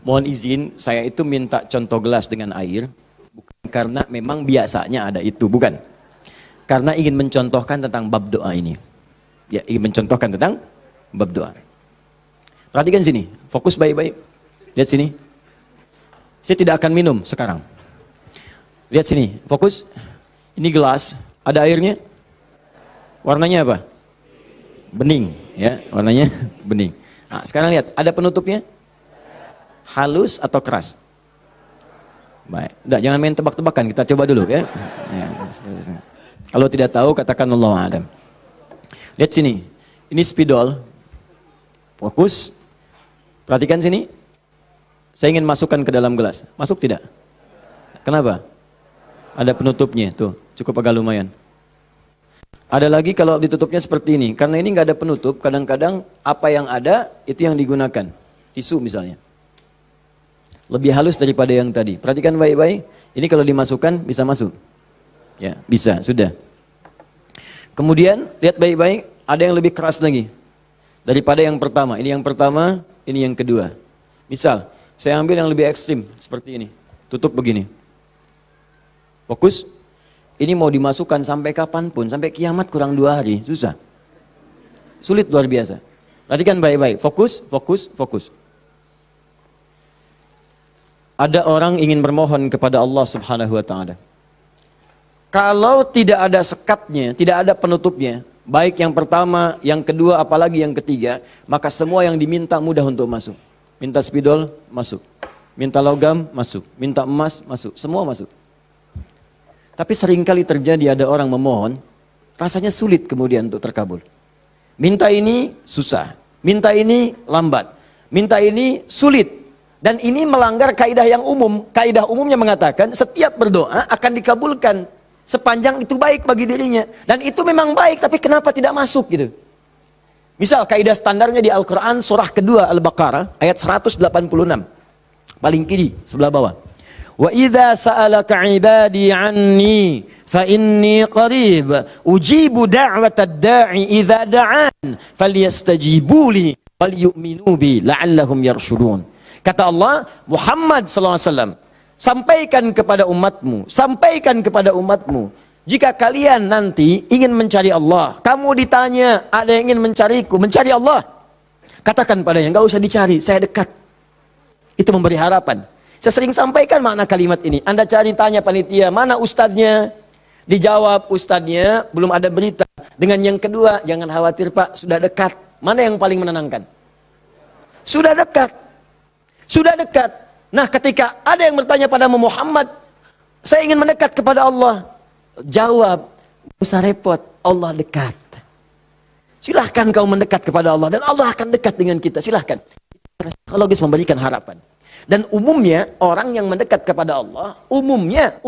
Mohon izin, saya itu minta contoh gelas dengan air, bukan karena memang biasanya ada itu, bukan. Karena ingin mencontohkan tentang bab doa ini. Ya, ingin mencontohkan tentang bab doa. Perhatikan sini, fokus baik-baik. Lihat sini. Saya tidak akan minum sekarang. Lihat sini, fokus. Ini gelas, ada airnya. Warnanya apa? Bening, ya, warnanya bening. Nah, sekarang lihat, ada penutupnya? Halus atau keras? Baik, udah jangan main tebak-tebakan, kita coba dulu ya. Kalau tidak tahu katakan Allahu a'lam. Lihat sini, ini spidol. Fokus. Perhatikan sini. Saya ingin masukkan ke dalam gelas. Masuk tidak? Kenapa? Ada penutupnya, tuh, cukup agak lumayan. Ada lagi kalau ditutupnya seperti ini. Karena ini nggak ada penutup, kadang-kadang apa yang ada itu yang digunakan. Tisu misalnya. Lebih halus daripada yang tadi. Perhatikan baik-baik. Ini kalau dimasukkan bisa masuk. Ya, bisa, sudah. Kemudian lihat baik-baik, ada yang lebih keras lagi daripada yang pertama. Ini yang pertama, ini yang kedua. Misal, saya ambil yang lebih ekstrim seperti ini. Tutup begini. Fokus. Ini mau dimasukkan sampai kapanpun, sampai kiamat kurang 2 hari, susah. Sulit luar biasa. Perhatikan baik-baik, fokus, fokus, fokus. Ada orang ingin bermohon kepada Allah Subhanahu wa ta'ala. Kalau tidak ada sekatnya, tidak ada penutupnya, baik yang pertama, yang kedua, apalagi yang ketiga, maka semua yang diminta mudah untuk masuk. Minta spidol, masuk. Minta logam, masuk. Minta emas, masuk. Semua masuk. Tapi seringkali terjadi ada orang memohon, rasanya sulit kemudian untuk terkabul. Minta ini susah, minta ini lambat, minta ini sulit. Dan ini melanggar kaidah yang umum. Kaidah umumnya mengatakan setiap berdoa akan dikabulkan sepanjang itu baik bagi dirinya. Dan itu memang baik, tapi kenapa tidak masuk gitu? Misal kaidah standarnya di Al-Quran surah kedua Al-Baqarah ayat 186. Paling kiri sebelah bawah. Wa idza sa'alaka 'ibadi 'anni fa inni qarib ujibu da'watad da'i idza da'an falyastajibu li walyu'minu bi la'allahum yarshudun. Kata Allah, Muhammad sallallahu alaihi wasallam, sampaikan kepada umatmu, jika kalian nanti ingin mencari Allah, kamu ditanya, ada yang ingin mencariku, mencari Allah, katakan padanya, enggak usah dicari, saya dekat. Itu memberi harapan. Saya sering sampaikan makna kalimat ini. Anda tanya panitia, mana ustadznya? Dijawab, ustadznya belum ada berita. Dengan yang kedua, jangan khawatir Pak, sudah dekat. Mana yang paling menenangkan? Sudah dekat. Sudah dekat. Nah, ketika ada yang bertanya pada Muhammad, saya ingin mendekat kepada Allah. Jawab, tidak usah repot, Allah dekat. Silahkan kau mendekat kepada Allah, dan Allah akan dekat dengan kita, silahkan. Psikologis memberikan harapan. Dan umumnya orang yang mendekat kepada Allah, umumnya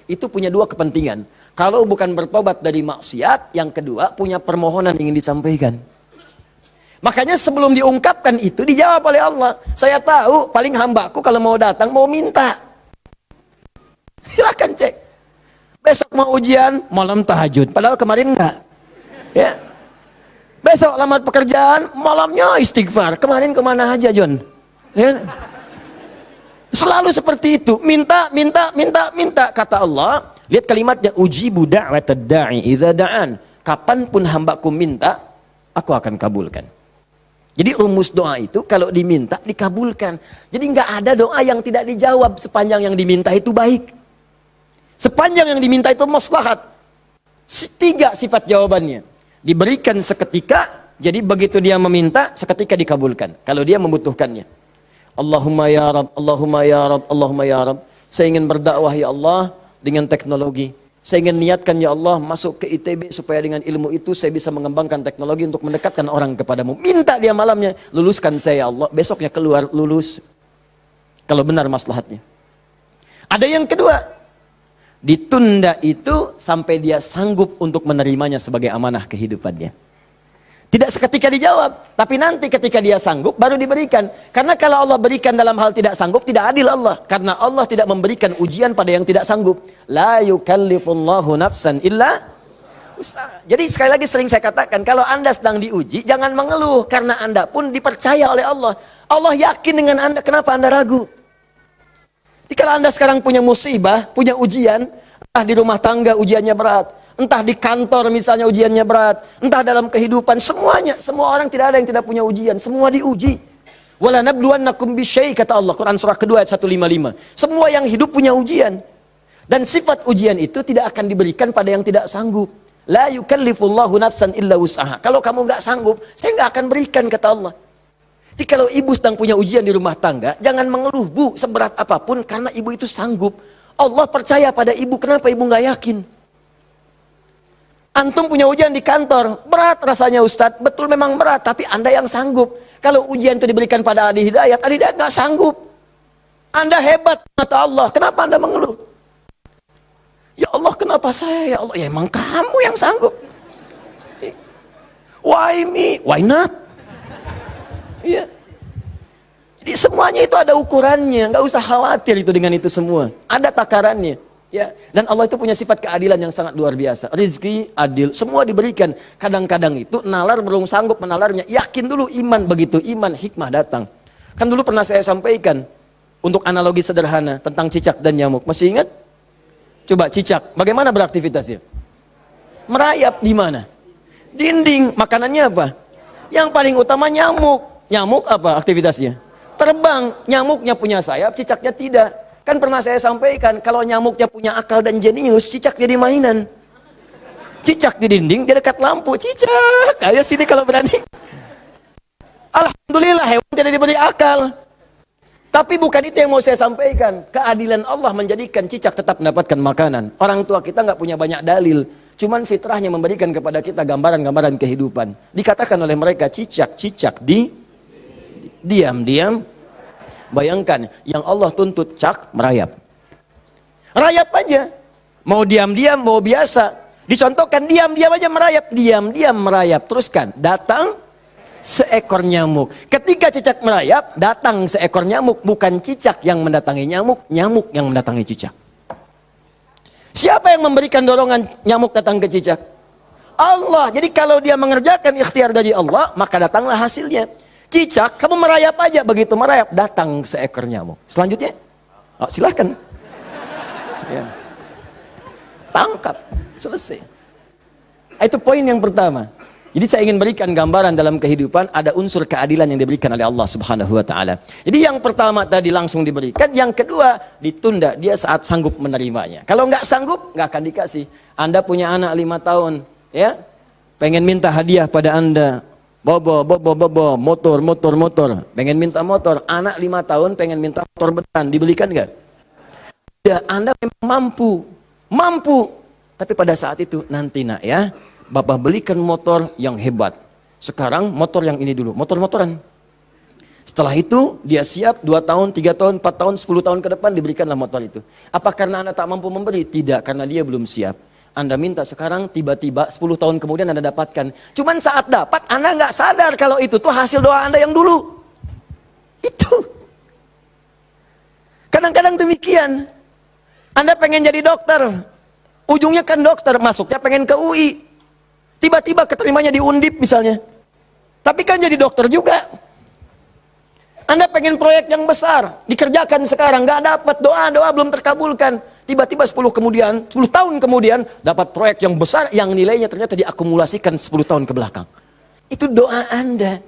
itu punya 2 kepentingan. Kalau bukan bertobat dari maksiat, yang kedua punya permohonan ingin disampaikan. Makanya sebelum diungkapkan itu dijawab oleh Allah. Saya tahu paling hambaku kalau mau datang mau minta. Silakan cek. Besok mau ujian, malam tahajud. Padahal kemarin enggak. Ya. Besok lamar pekerjaan, malamnya istighfar. Kemarin kemana aja John? Ya. Selalu seperti itu, minta, kata Allah. Lihat kalimatnya, ujibu da'watad da'i idza da'an. Kapanpun hambaku minta, aku akan kabulkan. Jadi rumus doa itu kalau diminta dikabulkan. Jadi nggak ada doa yang tidak dijawab sepanjang yang diminta itu baik. Sepanjang yang diminta itu maslahat. 3 sifat jawabannya. Diberikan seketika, jadi begitu dia meminta seketika dikabulkan. Kalau dia membutuhkannya. Allahumma ya Rabb, Allahumma ya Rabb, Allahumma ya Rabb. Saya ingin berdakwah ya Allah dengan teknologi. Saya ingin niatkan ya Allah masuk ke ITB supaya dengan ilmu itu saya bisa mengembangkan teknologi untuk mendekatkan orang kepadamu. Minta dia malamnya, luluskan saya ya Allah. Besoknya keluar lulus. Kalau benar maslahatnya. Ada yang kedua. Ditunda itu sampai dia sanggup untuk menerimanya sebagai amanah kehidupannya. Tidak seketika dijawab, tapi nanti ketika dia sanggup baru diberikan. Karena kalau Allah berikan dalam hal tidak sanggup, tidak adil Allah. Karena Allah tidak memberikan ujian pada yang tidak sanggup. La yukallifullahu nafsan illa Jadi sekali lagi sering saya katakan, kalau Anda sedang diuji, jangan mengeluh, karena Anda pun dipercaya oleh Allah. Allah yakin dengan Anda, kenapa Anda ragu? Jadi kalau Anda sekarang punya musibah, punya ujian, entah di rumah tangga ujiannya berat, entah di kantor misalnya ujiannya berat, entah dalam kehidupan, semuanya, semua orang tidak ada yang tidak punya ujian, semua diuji. Wala nabluwannakum bisyai, kata Allah, Quran surah kedua ayat 155. Semua yang hidup punya ujian. Dan sifat ujian itu tidak akan diberikan pada yang tidak sanggup. La yukallifullahu nafsan illa wus'aha. Kalau kamu nggak sanggup, saya nggak akan berikan, kata Allah. Jadi kalau ibu sedang punya ujian di rumah tangga, jangan mengeluh, Bu, seberat apapun, karena ibu itu sanggup. Allah percaya pada ibu, kenapa ibu nggak yakin? Antum punya ujian di kantor, berat rasanya Ustadz, betul memang berat, tapi Anda yang sanggup. Kalau ujian itu diberikan pada Adi Hidayat nggak sanggup. Anda hebat, kata Allah, kenapa Anda mengeluh? Ya Allah, kenapa saya? Ya Allah, ya emang kamu yang sanggup. Why me? Why not? Iya. Jadi semuanya itu ada ukurannya, nggak usah khawatir itu dengan itu semua. Ada takarannya, ya. Dan Allah itu punya sifat keadilan yang sangat luar biasa. Rizki adil, semua diberikan. Kadang-kadang itu nalar belum sanggup menalarnya. Yakin dulu iman, begitu iman hikmah datang. Kan dulu pernah saya sampaikan untuk analogi sederhana tentang cicak dan nyamuk. Masih ingat? Coba cicak, bagaimana beraktivitasnya? Merayap di mana? Dinding. Makanannya apa? Yang paling utama nyamuk. Nyamuk apa aktivitasnya? Terbang. Nyamuknya punya sayap, cicaknya tidak. Kan pernah saya sampaikan, kalau nyamuknya punya akal dan jenius, cicak jadi mainan. Cicak di dinding, dia dekat lampu. Cicak, ayo sini kalau berani. Alhamdulillah, hewan tidak diberi akal. Tapi bukan itu yang mau saya sampaikan. Keadilan Allah menjadikan cicak tetap mendapatkan makanan. Orang tua kita nggak punya banyak dalil. Cuman fitrahnya memberikan kepada kita gambaran-gambaran kehidupan. Dikatakan oleh mereka cicak-cicak diam-diam. Bayangkan, yang Allah tuntut cak merayap. Rayap aja. Mau diam-diam, mau biasa. Dicontohkan diam-diam aja merayap. Diam-diam merayap. Teruskan, datang seekor nyamuk. Ketika cicak merayap, datang seekor nyamuk. Bukan cicak yang mendatangi nyamuk, nyamuk yang mendatangi cicak. Siapa yang memberikan dorongan nyamuk datang ke cicak? Allah. Jadi kalau dia mengerjakan ikhtiar dari Allah, maka datanglah hasilnya. Cicak, kamu merayap aja. Begitu merayap, datang seekor nyamuk. Selanjutnya, silahkan. Ya. Tangkap, selesai. Itu poin yang pertama. Jadi saya ingin berikan gambaran dalam kehidupan ada unsur keadilan yang diberikan oleh Allah Subhanahu wa taala. Jadi yang pertama tadi langsung diberikan, yang kedua ditunda dia saat sanggup menerimanya. Kalau nggak sanggup nggak akan dikasih. Anda punya anak 5 tahun, ya, pengen minta hadiah pada Anda, bobo, motor, pengen minta motor. Anak 5 tahun pengen minta motor beneran, dibelikan nggak? Ya, Anda memang mampu. Tapi pada saat itu nanti nak ya. Bapak belikan motor yang hebat. Sekarang motor yang ini dulu, motor-motoran. Setelah itu dia siap 2 tahun, 3 tahun, 4 tahun, 10 tahun ke depan diberikanlah motor itu. Apa karena Anda tak mampu memberi? Tidak, karena dia belum siap. Anda minta sekarang, tiba-tiba 10 tahun kemudian Anda dapatkan. Cuman saat dapat Anda nggak sadar kalau itu tuh hasil doa Anda yang dulu. Itu. Kadang-kadang demikian. Anda pengen jadi dokter. Ujungnya kan dokter, masuknya pengen ke UI. Tiba-tiba keterimanya di Undip misalnya. Tapi kan jadi dokter juga. Anda pengen proyek yang besar, dikerjakan sekarang, nggak dapat, doa belum terkabulkan. Tiba-tiba 10 tahun kemudian, dapat proyek yang besar, yang nilainya ternyata diakumulasikan 10 tahun ke belakang. Itu doa Anda.